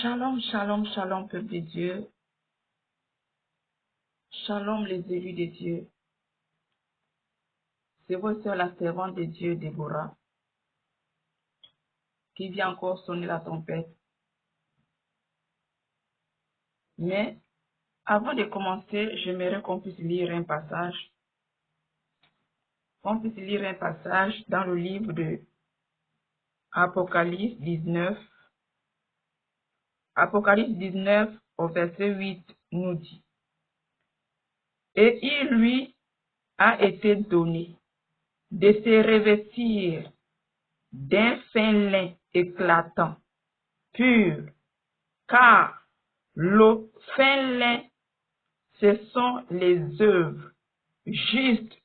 Shalom, shalom, shalom, peuple de Dieu. Shalom, les élus de Dieu. C'est votre sœur, la servante de Dieu, Déborah, qui vient encore sonner la trompette. Mais, avant de commencer, j'aimerais qu'on puisse lire un passage. On puisse lire un passage dans le livre de Apocalypse 19. Apocalypse 19, au verset 8, nous dit: Et il lui a été donné de se revêtir d'un fin lin éclatant, pur, car le fin lin, ce sont les œuvres justes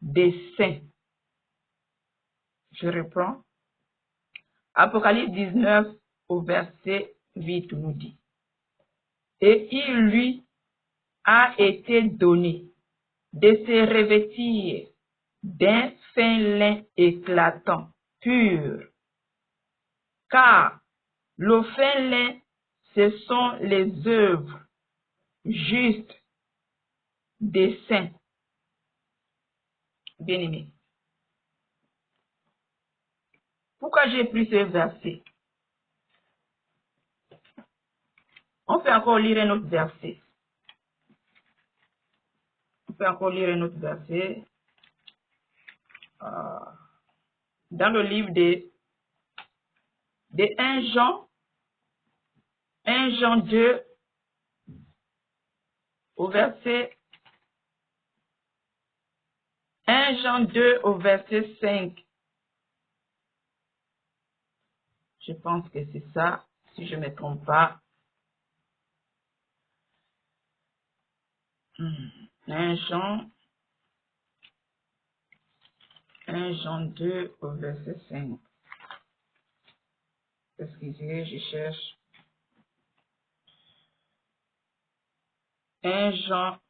des saints. Je reprends. Apocalypse 19 au verset 8 nous dit: Et il lui a été donné de se revêtir d'un fin lin éclatant, pur, car le fin lin, ce sont les œuvres justes des saints. Bien-aimés, pourquoi j'ai pris ce verset? On peut encore lire un autre verset. On peut encore lire un autre verset. Dans le livre de 1 Jean 2, au verset 1 Jean 2 au verset 5. Je pense que c'est ça, si je ne me trompe pas. 1 Jean 2 au verset 5. Excusez, je cherche. 1 Jean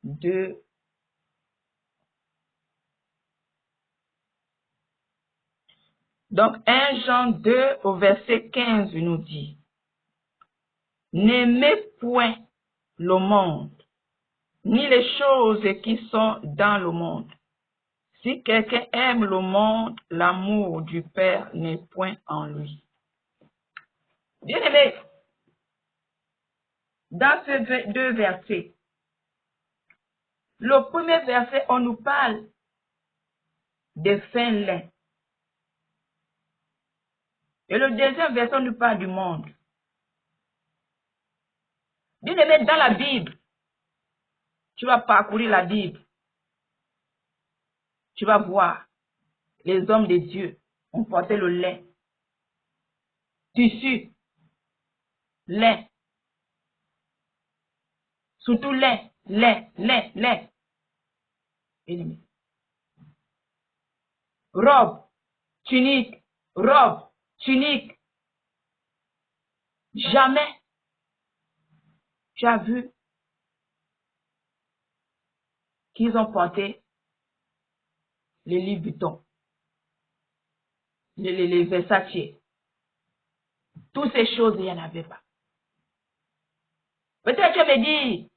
2. Donc 1 Jean 2 au verset 15 nous dit: N'aimez point le monde, ni les choses qui sont dans le monde. Si quelqu'un aime le monde, l'amour du Père n'est point en lui. Bien-aimés, dans ces deux versets, le premier verset, on nous parle des fins lins. Et le deuxième verset, on nous parle du monde. Bien-aimés, dans la Bible, tu vas parcourir la Bible. Tu vas voir, les hommes de Dieu ont porté le lin, tissu, lin, surtout lin. Bien-aimés. Robe, tunique. Jamais tu as vu qu'ils ont porté les Louis Vuitton, les Versace. Toutes ces choses, il n'y en avait pas. Peut-être tu me dis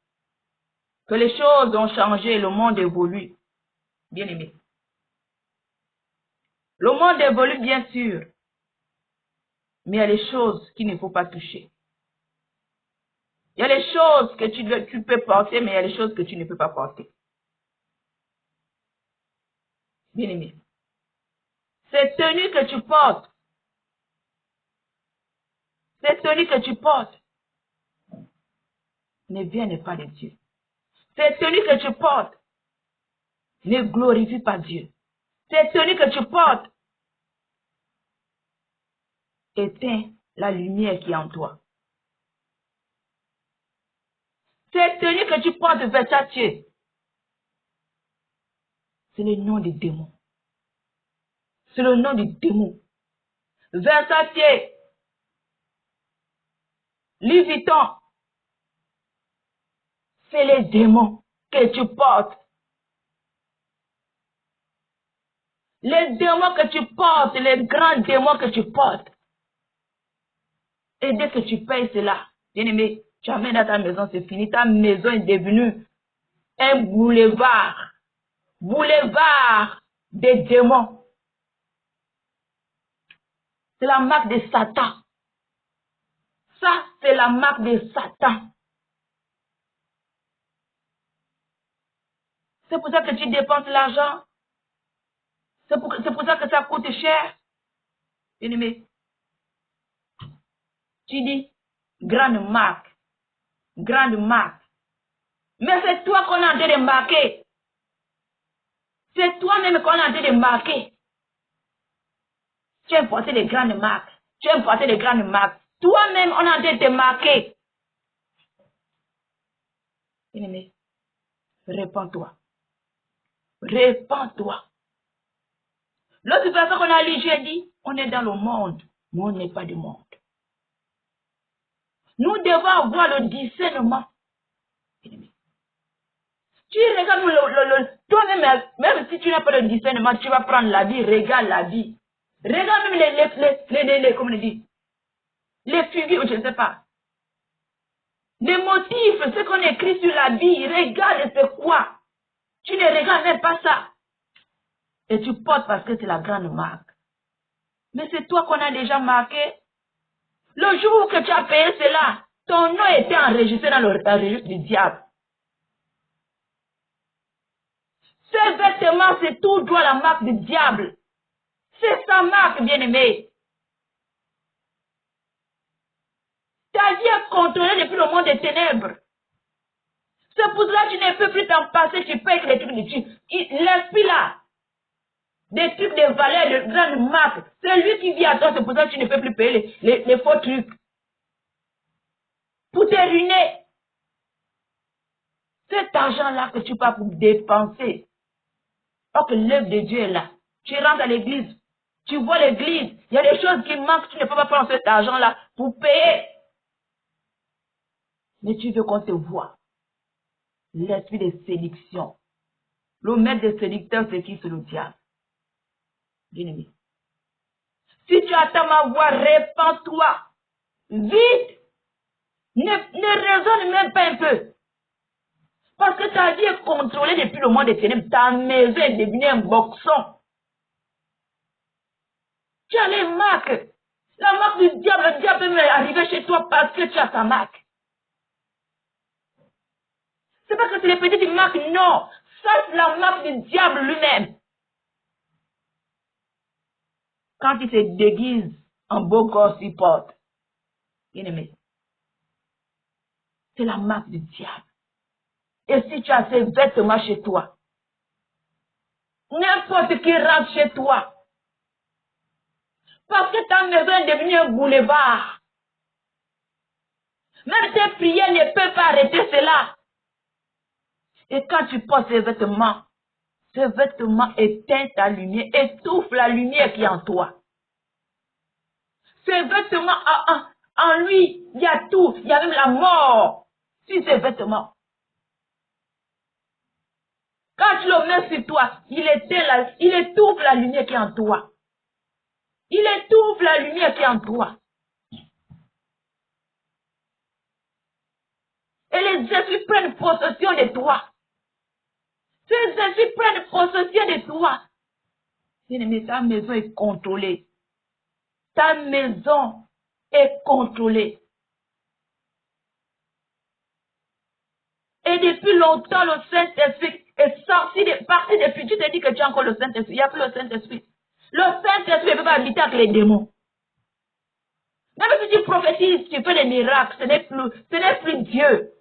que les choses ont changé, le monde évolue. Bien aimé. Le monde évolue bien sûr, mais il y a les choses qu'il ne faut pas toucher. Il y a les choses que tu peux porter, mais il y a les choses que tu ne peux pas porter. Bien aimé. Ces tenues que tu portes, ne viennent pas de Dieu. Ces tenues que tu portes ne glorifient pas Dieu. Ces tenues que tu portes éteignent la lumière qui est en toi. Ces tenues que tu portes, Versace, c'est le nom des démons. C'est le nom du démon. Versace, Louis Vuitton, c'est les démons que tu portes. Les démons que tu portes, les grands démons que tu portes, Et dès que tu payes cela, bien-aimé, tu amènes à ta maison, c'est fini. Ta maison est devenue un boulevard. Boulevard des démons. C'est la marque de Satan. Ça, c'est la marque de Satan. C'est pour ça que tu dépenses l'argent. C'est pour ça que ça coûte cher. Bien-aimé, tu dis, grande marque. Grande marque. Mais c'est toi qu'on a en train de marquer. C'est toi-même qu'on a en train de marquer. Tu as importé les grandes marques. Tu as importé les grandes marques. Toi-même, on a en train de te marquer. Bien-aimé, répands-toi. Répands-toi. L'autre personne qu'on a lu, j'ai dit, on est dans le monde, mais on n'est pas du monde. Nous devons avoir le discernement. Tu regardes toi-même, même si tu n'as pas le discernement, tu vas prendre la vie, regarde la vie. Regarde même comment on dit, les figures, je ne sais pas. Les motifs, ce qu'on écrit sur la vie, regarde c'est quoi. Tu ne regardes même pas ça. Et tu portes parce que c'est la grande marque. Mais c'est toi qu'on a déjà marqué. Le jour que tu as payé cela, ton nom était enregistré dans le registre du diable. Ces vêtements, c'est tout droit la marque du diable. C'est sa marque, bien-aimé. Ta vie est contrôlée depuis le monde des ténèbres. C'est pour cela que tu ne peux plus t'en passer, tu payes les trucs de tu. L'esprit là, des trucs de valeur, de grandes marques, c'est lui qui vit à toi, c'est pour ça que tu ne peux plus payer les faux trucs. Pour te ruiner. Cet argent-là que tu vas pour dépenser, or que l'œuvre de Dieu est là. Tu rentres à l'église, tu vois l'église, il y a des choses qui manquent, tu ne peux pas prendre cet argent-là pour payer. Mais tu veux qu'on te voie. L'esprit de séduction. Le maître des séducteurs, c'est qui? C'est le diable. Bien-aimé. Si tu attends ma voix, répands-toi. Vite. Ne raisonne même pas un peu. Parce que ta vie est contrôlée depuis le monde des ténèbres. Ta maison est devenue un boxon. Tu as les marques. La marque du diable, le diable peut arriver chez toi parce que tu as sa marque. C'est pas que c'est les petites marques, non. Ça, c'est la marque du diable lui-même. Quand il se déguise en beau gosse, il porte. Bien-aimé. C'est la marque du diable. Et si tu as ces vêtements chez toi, n'importe qui rentre chez toi, parce que ta maison est devenue un boulevard. Même tes prières ne peuvent pas arrêter cela. Et quand tu portes ces vêtements éteignent ta lumière, étouffe la lumière qui est en toi. Ces vêtements, en lui, il y a tout, il y a même la mort sur ces vêtements. Quand tu le mets sur toi, il étouffe la lumière qui est en toi. Il étouffe la lumière qui est en toi. Et les esprits prennent possession de toi. Ces esprits prennent possession de toi. Bien-aimé, ta maison est contrôlée. Ta maison est contrôlée. Et depuis longtemps, le Saint-Esprit est parti depuis. Tu te dis que tu as encore le Saint-Esprit. Il n'y a plus le Saint-Esprit. Le Saint-Esprit ne peut pas habiter avec les démons. Même si tu prophétises, tu fais des miracles, ce n'est plus Dieu.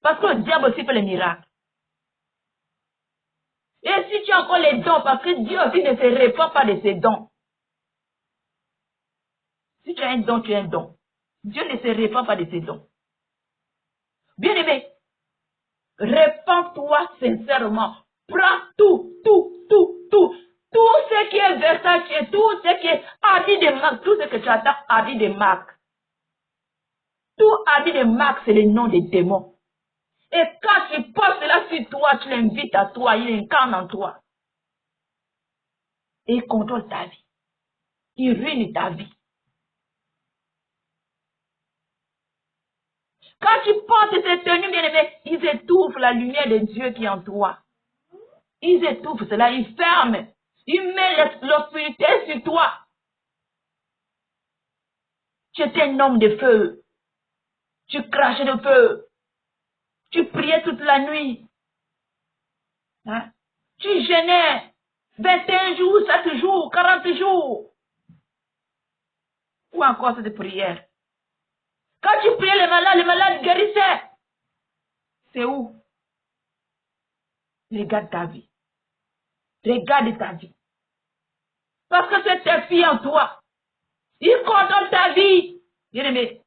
Parce que le diable aussi fait les miracles. Et si tu as encore les dons, parce que Dieu aussi ne se répand pas de ses dons. Si tu as un don, tu as un don. Dieu ne se répand pas de ses dons. Bien-aimé, répands-toi sincèrement. Prends tout ce qui est Versace, tout ce qui est habit de marque, tout ce que tu attends, habit de marque. Tout habit de marque, c'est le nom des démons. Et quand tu portes cela sur toi, tu l'invites à toi, il incarne en toi. Et il contrôle ta vie. qui ruinent ta vie. Quand tu portes ces tenues, bien-aimés, ils étouffent la lumière de Dieu qui est en toi. Ils étouffent cela, ils ferment. Ils mettent l'obscurité sur toi. Tu étais un homme de feu. Tu crachais de feu. Tu priais toute la nuit. Hein? Tu jeûnais 21 jours, 7 jours, 40 jours. Ou encore cette prière. Quand tu priais les malades guérissaient. C'est où? Regarde ta vie. Regarde ta vie. Parce que c'est tes filles en toi. Ils condamnent ta vie. Bien-aimé.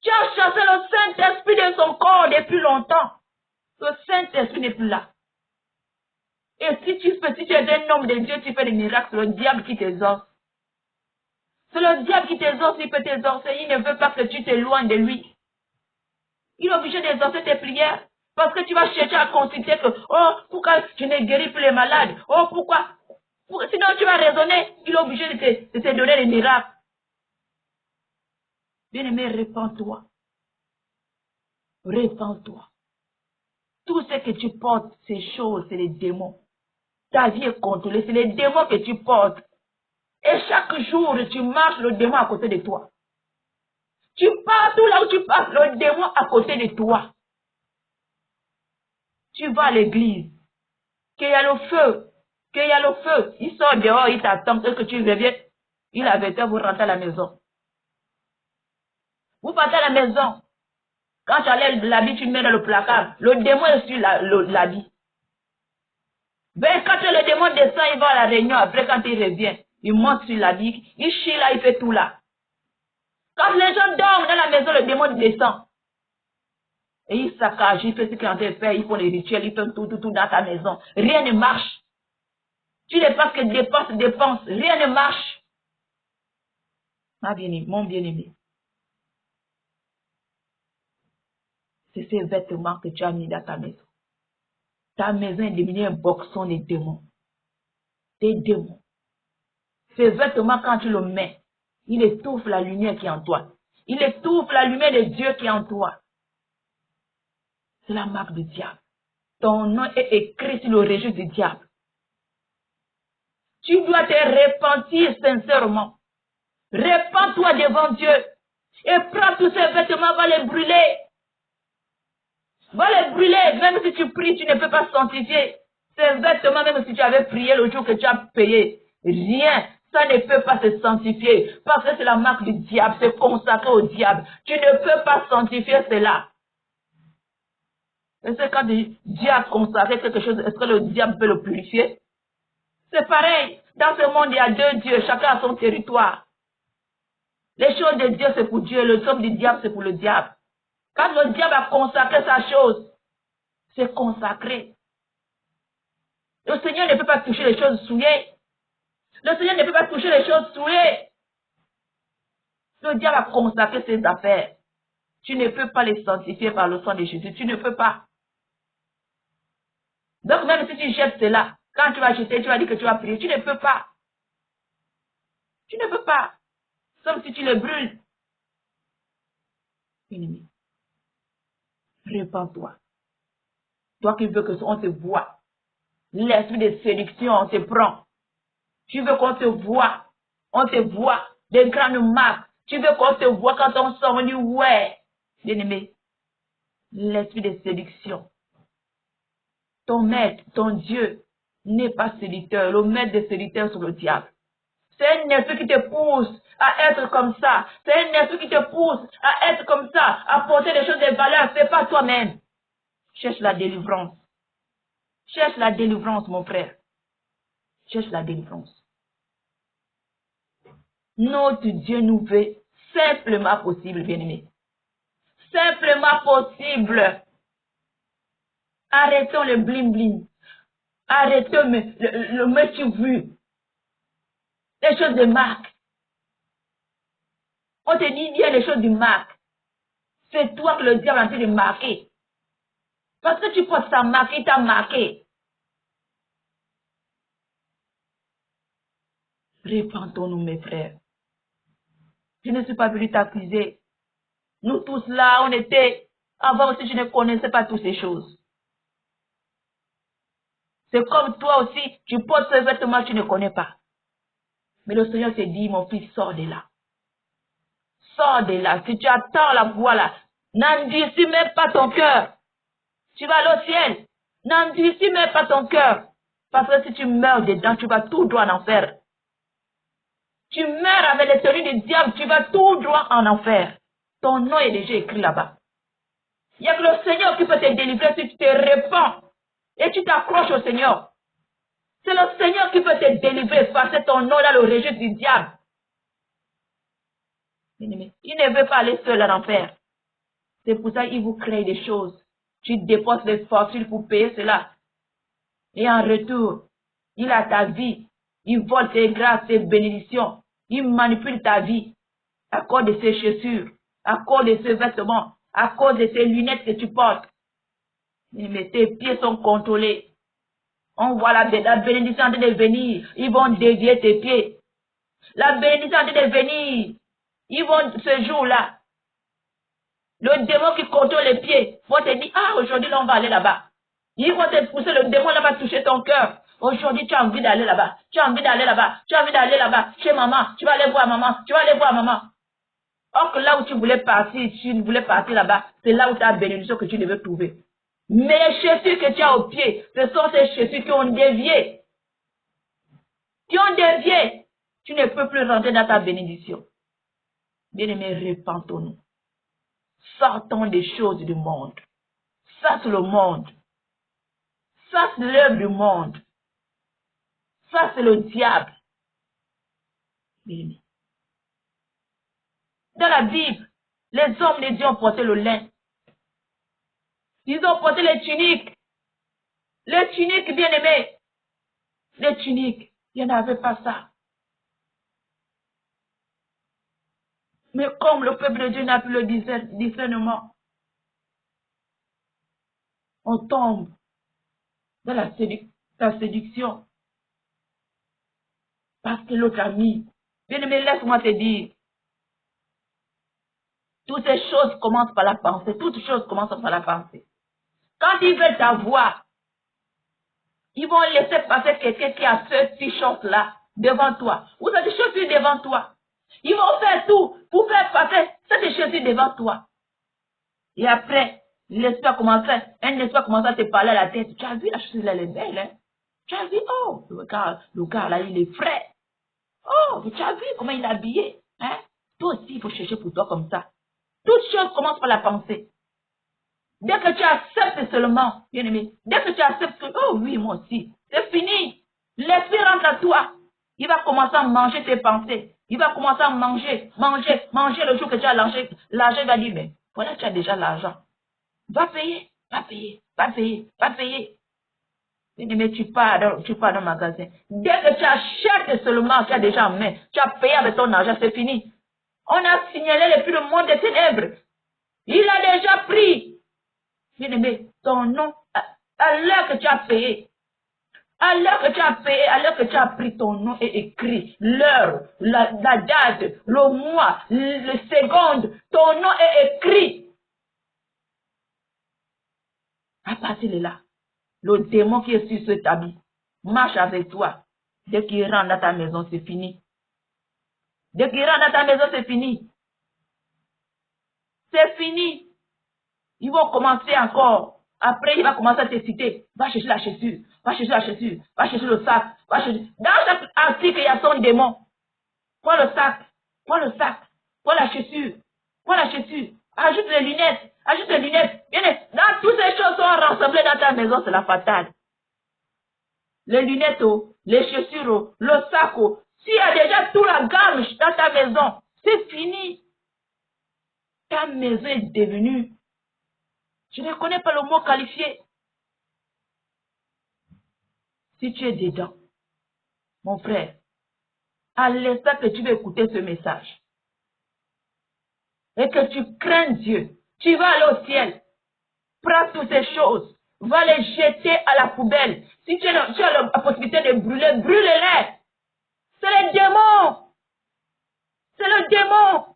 Tu as chassé le Saint-Esprit de son corps depuis longtemps. Le Saint-Esprit n'est plus là. Et si tu es un homme de Dieu, tu fais des miracles, c'est le diable qui t'exauce. C'est le diable qui t'exauce, il peut t'exaucer. Il ne veut pas que tu t'éloignes de lui. Il est obligé d'exaucer tes prières. Parce que tu vas chercher à consulter que, oh, pourquoi tu ne guéris plus les malades? Oh, pourquoi? Sinon, tu vas raisonner. Il est obligé de te donner des miracles. Bien-aimé, répands-toi. Répands-toi. Tout ce que tu portes, ces choses, c'est les démons. Ta vie est contrôlée, c'est les démons que tu portes. Et chaque jour, tu marches, le démon à côté de toi. Tu pars tout là où tu passes, le démon à côté de toi. Tu vas à l'église, qu'il y a le feu, qu'il y a le feu. Il sort dehors, il t'attend, que tu reviens. Il avait peur, vous rentrez à la maison. Vous partez à la maison. Quand tu enlèves l'habit, tu le mets dans le placard. Le démon est sur l'habit. Ben, quand le démon descend, il va à la réunion. Après, quand il revient, il monte sur l'habit. Il chie là, il fait tout là. Quand les gens dorment dans la maison, le démon descend. Et il saccage, il fait ce qu'il est en train de faire, il fait les rituels, il fait tout dans ta maison. Rien ne marche. Tu dépenses que dépenses, rien ne marche. Ma bien-aimée, mon bien-aimé. C'est ces vêtements que tu as mis dans ta maison. Ta maison est devenue un boxon des démons. Des démons. Ces vêtements, quand tu le mets, il étouffe la lumière qui est en toi. Il étouffe la lumière de Dieu qui est en toi. C'est la marque du diable. Ton nom est écrit sur le registre du diable. Tu dois te repentir sincèrement. Répands-toi devant Dieu. Et prends tous ces vêtements, va les brûler. Va les brûler. Même si tu pries, tu ne peux pas sanctifier. Ces vêtements, même si tu avais prié le jour que tu as payé, rien. Ça ne peut pas se sanctifier. Parce que c'est la marque du diable. C'est consacré au diable. Tu ne peux pas sanctifier cela. Est-ce que quand Dieu a consacré quelque chose, est-ce que le diable peut le purifier? C'est pareil. Dans ce monde, il y a deux dieux. Chacun a son territoire. Les choses de Dieu, c'est pour Dieu. Le somme du diable, c'est pour le diable. Quand le diable a consacré sa chose, c'est consacré. Le Seigneur ne peut pas toucher les choses souillées. Le Seigneur ne peut pas toucher les choses souillées. Le diable a consacré ses affaires. Tu ne peux pas les sanctifier par le sang de Jésus. Tu ne peux pas. Donc même si tu jettes cela, quand tu vas jeter, tu vas dire que tu vas prier. Tu ne peux pas. Tu ne peux pas. Sauf si tu le brûles. Ennemi. Répands-toi. Toi qui veux qu'on te voie. L'esprit de séduction, on te prend. Tu veux qu'on te voie. On te voit. Des grandes marques. Tu veux qu'on te voie quand on sort, on dit ouais. Bien-aimé. L'esprit de séduction. Ton maître, ton Dieu, n'est pas séducteur. Le maître des séducteurs, c'est le diable. C'est un esprit qui te pousse à être comme ça. C'est un esprit qui te pousse à être comme ça, à porter des choses de valeur. Fais pas toi-même. Cherche la délivrance. Cherche la délivrance, mon frère. Cherche la délivrance. Notre Dieu nous veut simplement possible, bien-aimé. Simplement possible. Arrêtons le bling-bling. Arrêtons le monsieur vu. Les choses de marque. On te dit bien les choses de marque. C'est toi que le diable est en train de marquer. Parce que tu portes sa marque, il t'a marqué. Répentons-nous, mes frères. Je ne suis pas venu t'accuser. Nous tous là, on était... Avant aussi, je ne connaissais pas toutes ces choses. C'est comme toi aussi, tu portes ce vêtement, tu ne connais pas. Mais le Seigneur te dit, mon fils, sors de là. Sors de là. Si tu attends la voix là, n'endurcis même pas ton cœur. Tu vas aller au ciel. N'endurcis même pas ton cœur. Parce que si tu meurs dedans, tu vas tout droit en enfer. Tu meurs avec les théories du diable, tu vas tout droit en enfer. Ton nom est déjà écrit là-bas. Il n'y a que le Seigneur qui peut te délivrer si tu te répands et tu t'accroches au Seigneur. C'est le Seigneur qui peut te délivrer, effacer ton nom dans le registre du diable. Il ne veut pas aller seul en enfer. C'est pour ça qu'il vous crée des choses. Tu dépenses des fortunes pour payer cela. Et en retour, il a ta vie. Il vole tes grâces, tes bénédictions. Il manipule ta vie à cause de ses chaussures, à cause de ses vêtements, à cause de ces lunettes que tu portes. Mais tes pieds sont contrôlés. On voit la bénédiction en train de venir. Ils vont dévier tes pieds. La bénédiction en train de venir. Ils vont, ce jour-là, le démon qui contrôle les pieds vont te dire, ah, aujourd'hui, là, on va aller là-bas. Ils vont te pousser, le démon là va toucher ton cœur. Aujourd'hui, tu as envie d'aller là-bas. Tu as envie d'aller là-bas. Tu as envie d'aller là-bas. Chez maman. Tu vas aller voir maman. Tu vas aller voir maman. Or que là où tu voulais partir, tu voulais partir là-bas, c'est là où tu as la bénédiction que tu devais trouver. Mais les chaussures que tu as au pied, ce sont ces chaussures qui ont dévié. Qui ont dévié. Tu ne peux plus rentrer dans ta bénédiction. Bien-aimés, répentons-nous. Sortons des choses du monde. Ça, c'est le monde. Ça, c'est l'œuvre du monde. Ça, c'est le diable. Bien-aimés. Dans la Bible, les hommes de Dieu ont porté le lin. Ils ont porté les tuniques. Les tuniques, bien-aimés. Les tuniques. Il n'y en avait pas ça. Mais comme le peuple de Dieu n'a plus le discernement, on tombe dans la séduction. Parce que l'autre a mis. Bien-aimé, laisse-moi te dire. Toutes ces choses commencent par la pensée. Toutes choses commencent par la pensée. Quand ils veulent t'avoir, ils vont laisser passer quelqu'un qui a ce t-shirt-là devant toi. Ou cette chaussure devant toi. Ils vont faire tout pour faire passer cette chaussure devant toi. Et après, l'esprit a commencé à te parler à la tête. Tu as vu la chaussure, elle est belle, hein? Tu as vu, oh, le gars là, il est frais. Oh, tu as vu comment il est habillé, hein? Toi aussi, il faut chercher pour toi comme ça. Toute chose commence par la pensée. Dès que tu acceptes seulement, bien aimé, dès que tu acceptes que, oh oui, moi aussi, c'est fini. L'esprit rentre à toi. Il va commencer à manger tes pensées. Il va commencer à manger le jour que tu as l'argent. L'argent va dire, mais voilà, tu as déjà l'argent. Va payer. Bien aimé, tu pars dans le magasin. Dès que tu achètes seulement, tu as déjà en main. Tu as payé avec ton argent, c'est fini. On a signalé depuis le monde des ténèbres. Il a déjà pris. Bien-aimé, ton nom, à l'heure que tu as payé, à l'heure que tu as pris, ton nom est écrit. L'heure, la date, le mois, le seconde, ton nom est écrit. À partir de là, le démon qui est sur cet habit marche avec toi. Dès qu'il rentre dans ta maison, c'est fini. Dès qu'il rentre dans ta maison, c'est fini. C'est fini. Ils vont commencer encore. Après, il va commencer à te citer. Va chercher la chaussure. Va chercher la chaussure. Va chercher le sac. Va chercher... Dans chaque article, il y a son démon. Prends le sac. Prends le sac. Prends la chaussure. Prends la chaussure. Ajoute les lunettes. Ajoute les lunettes. Bien, dans toutes ces choses sont rassemblées dans ta maison, c'est la fatale. Les lunettes, les chaussures, le sac. S'il y a déjà toute la gamme dans ta maison, c'est fini. Ta maison est devenue... Je ne connais pas le mot qualifié. Si tu es dedans, mon frère, à l'instant que tu vas écouter ce message, et que tu crains Dieu, tu vas aller au ciel. Prends toutes ces choses, va les jeter à la poubelle. Si tu as la possibilité de brûler, brûle-les. C'est les démons. C'est le démon.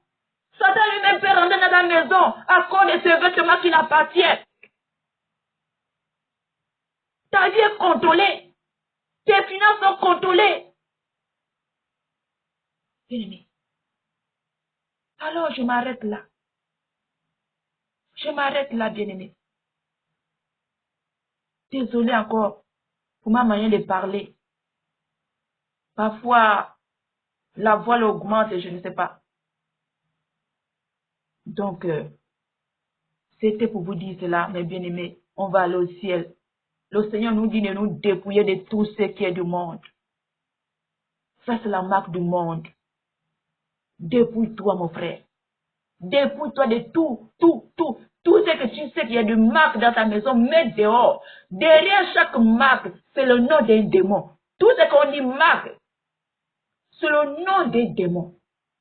Satan lui-même peut rentrer dans ta maison à cause de ce vêtement qui l'appartient. Ta vie est contrôlée. Tes finances sont contrôlées. Bien-aimé. Alors je m'arrête là. Je m'arrête là, bien-aimé. Désolé encore pour ma manière de parler. Parfois, la voix augmente et je ne sais pas. Donc, c'était pour vous dire cela, mes bien-aimés. On va aller au ciel. Le Seigneur nous dit de nous dépouiller de tout ce qui est du monde. Ça, c'est la marque du monde. Dépouille-toi, mon frère. Dépouille-toi de tout ce que tu sais qu'il y a de marque dans ta maison, mets dehors. Derrière chaque marque, c'est le nom d'un démon. Tout ce qu'on dit marque, c'est le nom des démons.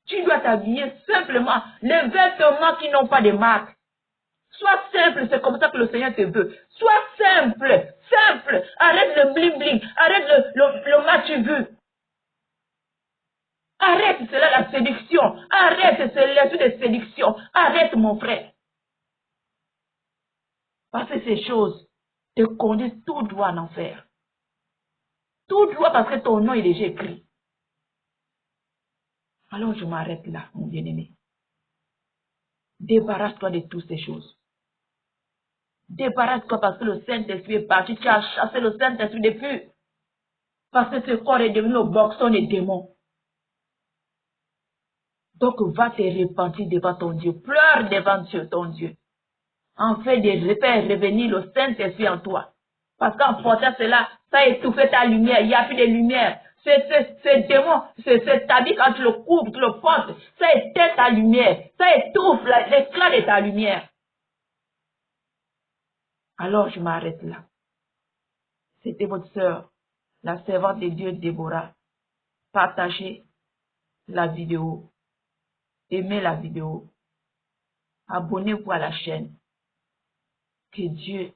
Tu dois t'habiller simplement les vêtements qui n'ont pas de marque. Sois simple, c'est comme ça que le Seigneur te veut. Sois simple, simple. Arrête le bling-bling, arrête le match-vu. Arrête cela, la séduction. Arrête l'esprit de séduction. Arrête, mon frère. Parce que ces choses te conduisent tout droit en enfer. Tout droit parce que ton nom est déjà écrit. Alors je m'arrête là, mon bien-aimé. Débarrasse-toi de toutes ces choses. Débarrasse-toi parce que le Saint-Esprit est parti. Tu as chassé le Saint-Esprit depuis. Parce que ce corps est devenu le boxon des démons. Donc va te repentir devant ton Dieu. Pleure devant ton Dieu. En fait de faire revenir le Saint-Esprit en toi. Parce qu'en portant cela, ça a étouffé ta lumière. Il n'y a plus de lumière. Ce démon, cet habit, quand tu le couvres, tu le portes, ça éteint ta lumière. Ça étouffe l'éclat de ta lumière. Alors je m'arrête là. C'était votre sœur, la servante de Dieu Déborah. Partagez la vidéo. Aimez la vidéo. Abonnez-vous à la chaîne. Que Dieu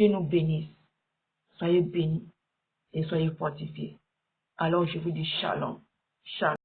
nous bénisse. Soyez bénis et soyez fortifiés. Alors je vous dis shalom. Shalom.